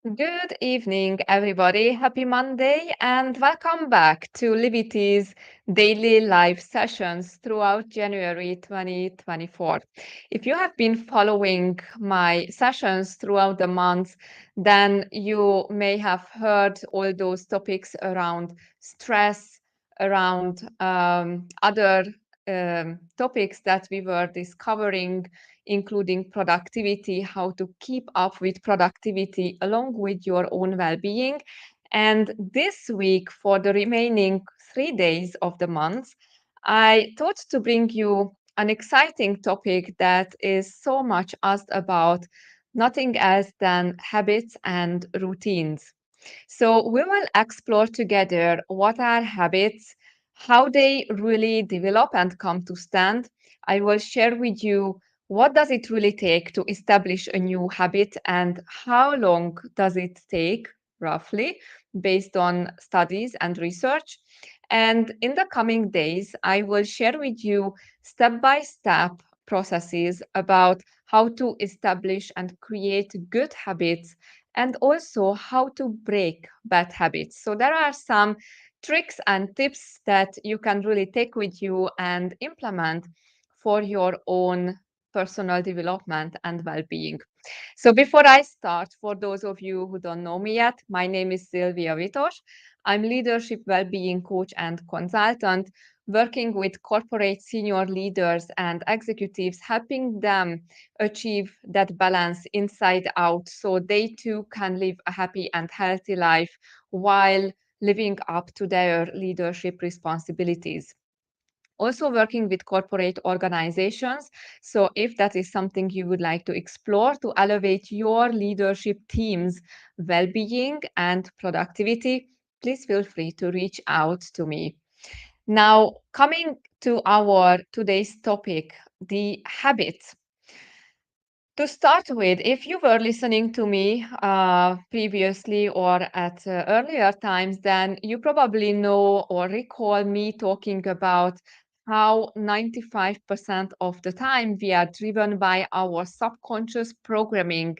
Good evening, everybody. Happy Monday, and welcome back to Livity's daily live sessions throughout January 2024. If you have been following my sessions throughout the month, then you may have heard all those topics around stress, around other topics that we were discovering, including productivity, how to keep up with productivity along with your own well being. And this week, for the remaining 3 days of the month, I thought to bring you an exciting topic that is so much asked about, nothing else than habits and routines. So we will explore together what are habits, how they really develop and come to stand. I will share with you what does it really take to establish a new habit and how long does it take roughly based on studies and research. And in the coming days, I will share with you step by step processes about how to establish and create good habits and also how to break bad habits. So there are some tricks and tips that you can really take with you and implement for your own personal development and well-being. So before I start, for those of you who don't know me yet, my name is Sylvia Vitos. I'm leadership well-being coach and consultant, working with corporate senior leaders and executives, helping them achieve that balance inside out so they too can live a happy and healthy life while living up to their leadership responsibilities. Also working with corporate organizations. So if that is something you would like to explore to elevate your leadership team's well-being and productivity, please feel free to reach out to me. Now, coming to our today's topic, the habits. To start with, if you were listening to me previously or at earlier times, then you probably know or recall me talking about how 95% of the time we are driven by our subconscious programming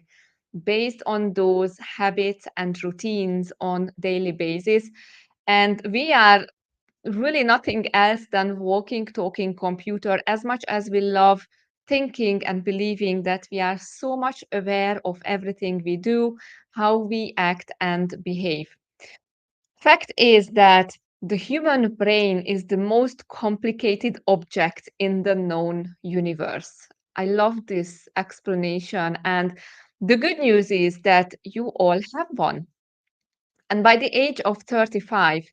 based on those habits and routines on daily basis. And we are really nothing else than walking, talking computer as much as we love thinking and believing that we are so much aware of everything we do, how we act and behave. Fact is that the human brain is the most complicated object in the known universe. I love this explanation. And the good news is that you all have one. And by the age of 35,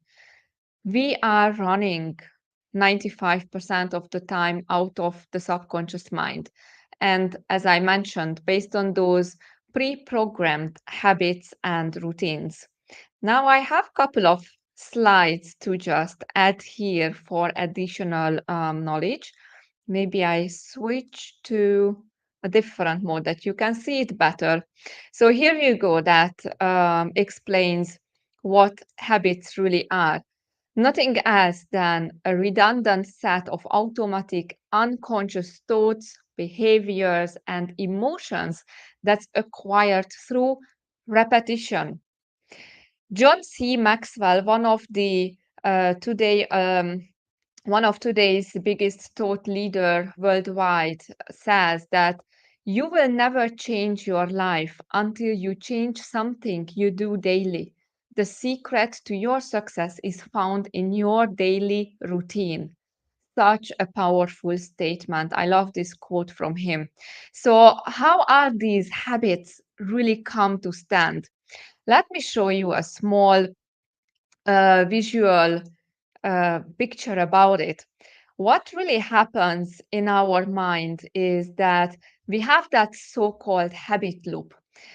we are running 95% of the time out of the subconscious mind. And as I mentioned, based on those pre programmed habits and routines. Now, I have a couple of slides to just add here for additional knowledge. Maybe I switch to a different mode that you can see it better. So here you go, that explains what habits really are. Nothing else than a redundant set of automatic unconscious thoughts, behaviors, and emotions that's acquired through repetition. John C. Maxwell, today one of today's biggest thought leader worldwide, says that you will never change your life until you change something you do daily. The secret to your success is found in your daily routine. Such a powerful statement. I love this quote from him. So, how are these habits really come to stand? Let me show you a small visual picture about it. What really happens in our mind is that we have that so called habit loop.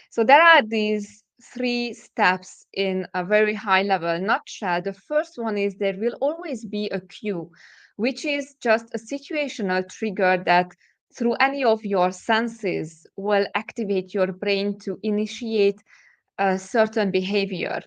So there are these three steps in a very high level nutshell. The first one is there will always be a cue, which is just a situational trigger that through any of your senses will activate your brain to initiate a certain behavior.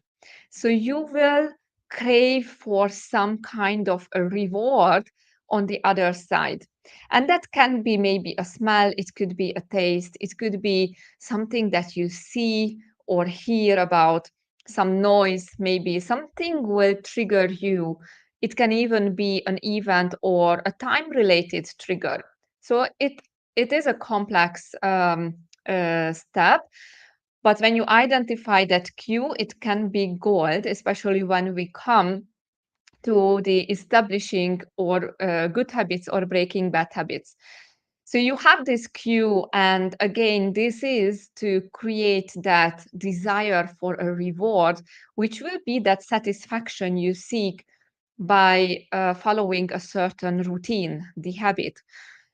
So you will crave for some kind of a reward on the other side. And that can be maybe a smell, it could be a taste, it could be something that you see or hear about some noise, maybe something will trigger you. It can even be an event or a time related trigger. So it is a complex step. But when you identify that cue, it can be gold, especially when we come to the establishing or good habits or breaking bad habits. So you have this cue, and again, this is to create that desire for a reward, which will be that satisfaction you seek by following a certain routine, the habit.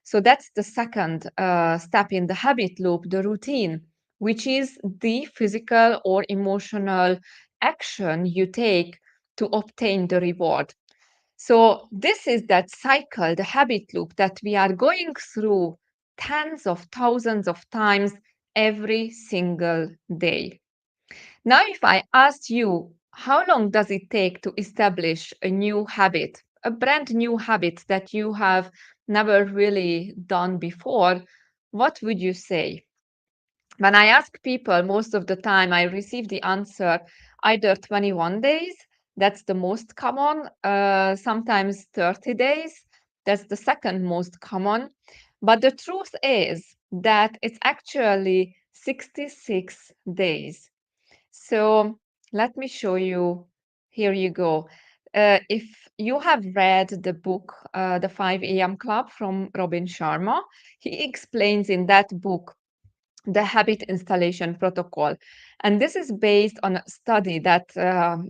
So that's the second step in the habit loop, the routine, which is the physical or emotional action you take to obtain the reward. So, this is that cycle, the habit loop that we are going through tens of thousands of times every single day. Now, if I asked you, how long does it take to establish a new habit, a brand new habit that you have never really done before, what would you say? When I ask people, most of the time I receive the answer either 21 days, that's the most common, sometimes 30 days, that's the second most common. But the truth is that it's actually 66 days. So let me show you. Here you go. If you have read the book, The 5 a.m. Club from Robin Sharma, he explains in that book the habit installation protocol. And this is based on a study that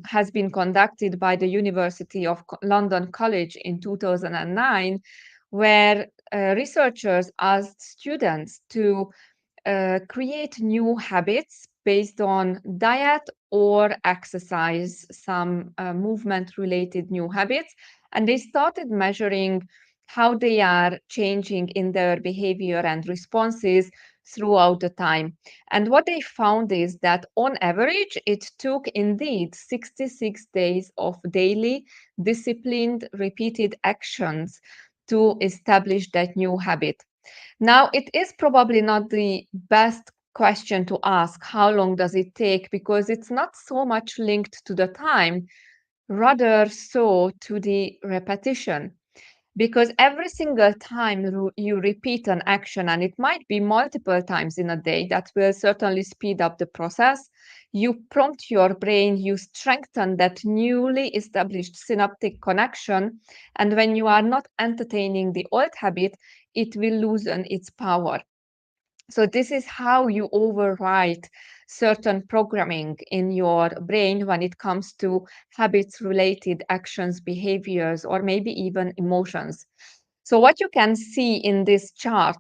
has been conducted by the University of London College in 2009, where researchers asked students to create new habits based on diet or exercise, some movement related new habits. And they started measuring how they are changing in their behavior and responses throughout the time. And what they found is that on average, it took indeed 66 days of daily, disciplined, repeated actions to establish that new habit. Now, it is probably not the best question to ask, how long does it take? Because it's not so much linked to the time, rather so to the repetition. Because every single time you repeat an action, and it might be multiple times in a day, that will certainly speed up the process. You prompt your brain, you strengthen that newly established synaptic connection. And when you are not entertaining the old habit, it will loosen its power. So this is how you override certain programming in your brain when it comes to habits related actions, behaviors, or maybe even emotions. So what you can see in this chart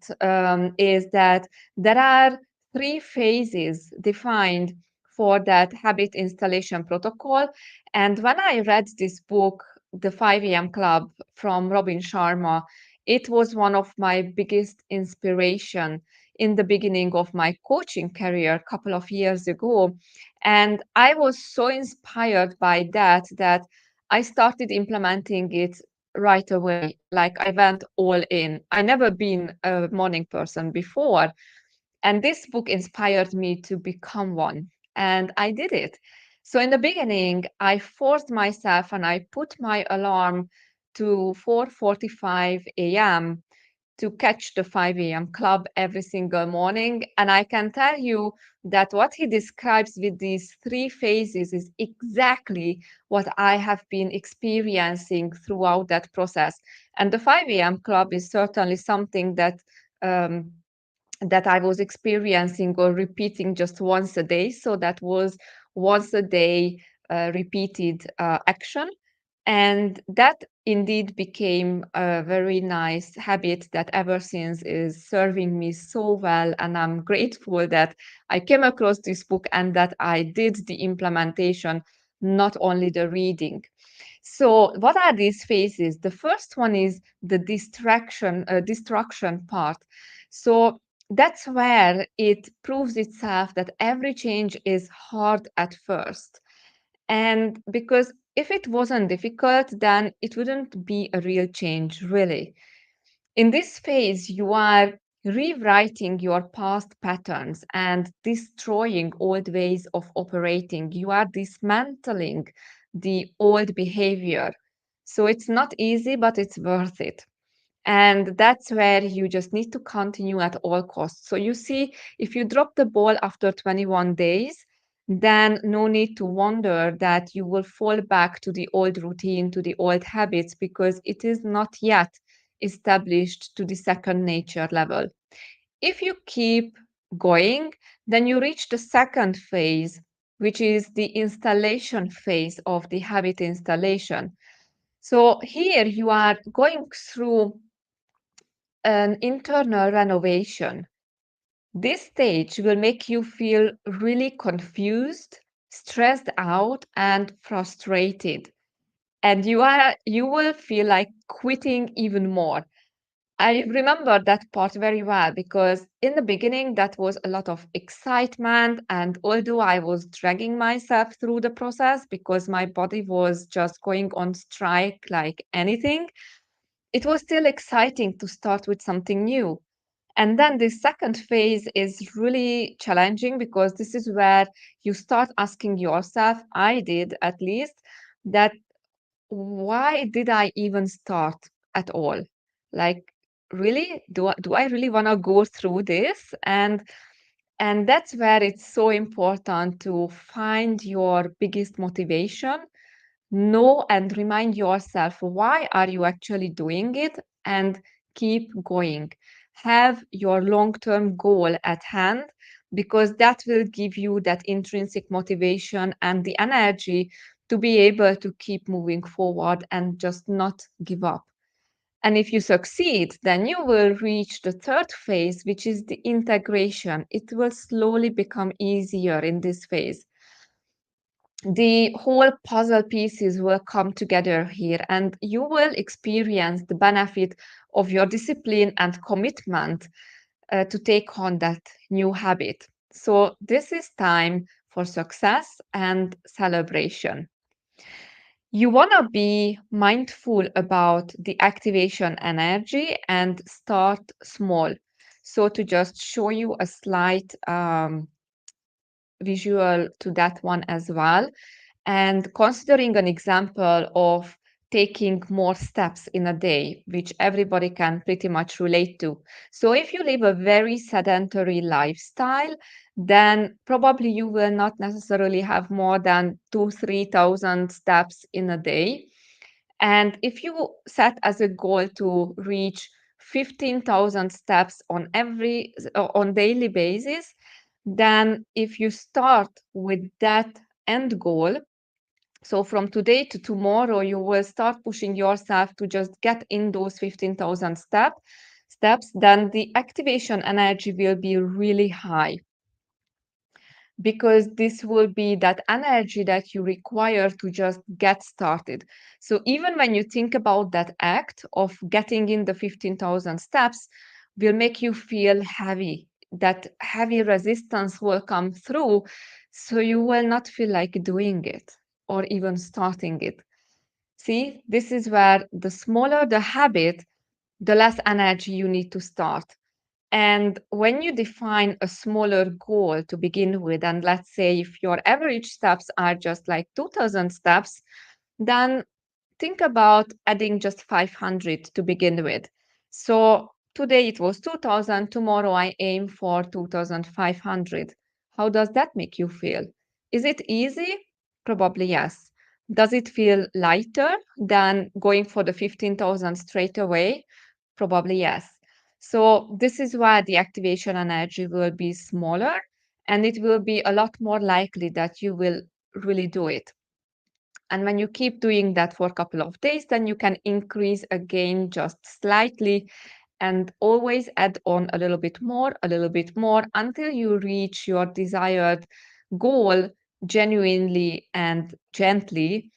is that there are three phases defined for that habit installation protocol. And when I read this book, The 5 a.m. Club from Robin Sharma, it was one of my biggest inspiration in the beginning of my coaching career a couple of years ago. And I was so inspired by that I started implementing it right away. Like I went all in. I never been a morning person before. And this book inspired me to become one. And I did it. So in the beginning, I forced myself and I put my alarm to 4:45 a.m to catch the 5 a.m. club every single morning. And I can tell you that what he describes with these three phases is exactly what I have been experiencing throughout that process. And the 5 a.m. club is certainly something um, that I was experiencing or repeating just once a day. So that was once a day repeated action. And that indeed became a very nice habit that ever since is serving me so well. And I'm grateful that I came across this book and that I did the implementation, not only the reading. So, what are these phases? The first one is the destruction part. So, that's where it proves itself that every change is hard at first. And because if it wasn't difficult, then it wouldn't be a real change, really. In this phase, you are rewriting your past patterns and destroying old ways of operating. You are dismantling the old behavior. So it's not easy, but it's worth it. And that's where you just need to continue at all costs. So you see, if you drop the ball after 21 days, then no need to wonder that you will fall back to the old routine, to the old habits, because it is not yet established to the second nature level. If you keep going, then you reach the second phase, which is the installation phase of the habit installation. So here you are going through an internal renovation. This stage will make you feel really confused, stressed out, and frustrated. And you will feel like quitting even more. I remember that part very well because in the beginning that was a lot of excitement, and although I was dragging myself through the process because my body was just going on strike like anything, it was still exciting to start with something new. And then the second phase is really challenging because this is where you start asking yourself, I did at least, that why did I even start at all? Like, really? Do I really want to go through this? And that's where it's so important to find your biggest motivation, know and remind yourself why are you actually doing it, and keep going. Have your long-term goal at hand because that will give you that intrinsic motivation and the energy to be able to keep moving forward and just not give up. And if you succeed, then you will reach the third phase, which is the integration. It will slowly become easier in this phase. The whole puzzle pieces will come together here, and you will experience the benefit of your discipline and commitment to take on that new habit. So, this is time for success and celebration. You want to be mindful about the activation energy and start small. So, to just show you a slight visual to that one as well, and considering an example of taking more steps in a day, which everybody can pretty much relate to. So, if you live a very sedentary lifestyle, then probably you will not necessarily have more than 2, 3,000 steps in a day. And if you set as a goal to reach 15,000 steps on daily basis, then if you start with that end goal, so from today to tomorrow, you will start pushing yourself to just get in those 15,000 steps, then the activation energy will be really high because this will be that energy that you require to just get started. So even when you think about that act of getting in the 15,000 steps, will make you feel heavy. That heavy resistance will come through, so you will not feel like doing it or even starting it. See, this is where the smaller the habit, the less energy you need to start. And when you define a smaller goal to begin with, and let's say if your average steps are just like 2,000 steps, then think about adding just 500 to begin with. So today it was 2,000, tomorrow I aim for 2,500. How does that make you feel? Is it easy? Probably yes. Does it feel lighter than going for the 15,000 straight away? Probably yes. So this is why the activation energy will be smaller, and it will be a lot more likely that you will really do it. And when you keep doing that for a couple of days, then you can increase again just slightly and always add on a little bit more until you reach your desired goal genuinely and gently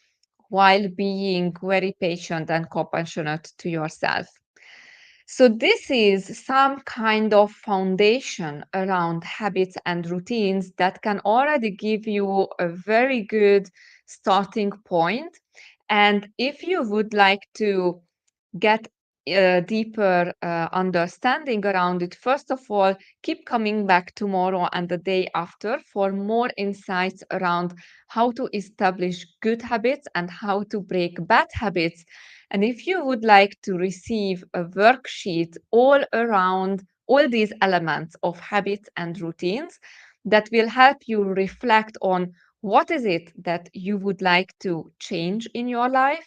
while being very patient and compassionate to yourself. So, this is some kind of foundation around habits and routines that can already give you a very good starting point. And if you would like to get deeper understanding around it, first of all, keep coming back tomorrow and the day after for more insights around how to establish good habits and how to break bad habits. And if you would like to receive a worksheet all around all these elements of habits and routines that will help you reflect on what is it that you would like to change in your life,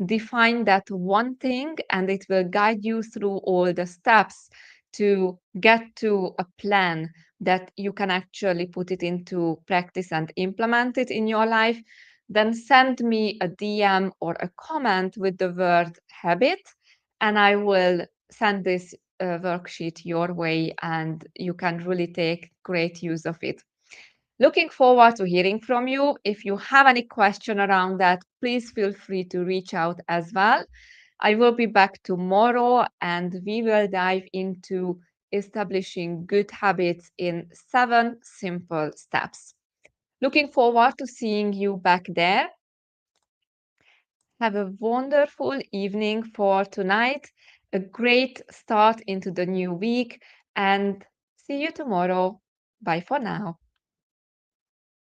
define that one thing, and it will guide you through all the steps to get to a plan that you can actually put it into practice and implement it in your life. Then send me a DM or a comment with the word habit, and I will send this worksheet your way, and you can really take great use of it. Looking forward to hearing from you. If you have any question around that, please feel free to reach out as well. I will be back tomorrow and we will dive into establishing good habits in 7 simple steps. Looking forward to seeing you back there. Have a wonderful evening for tonight, a great start into the new week, and see you tomorrow. Bye for now.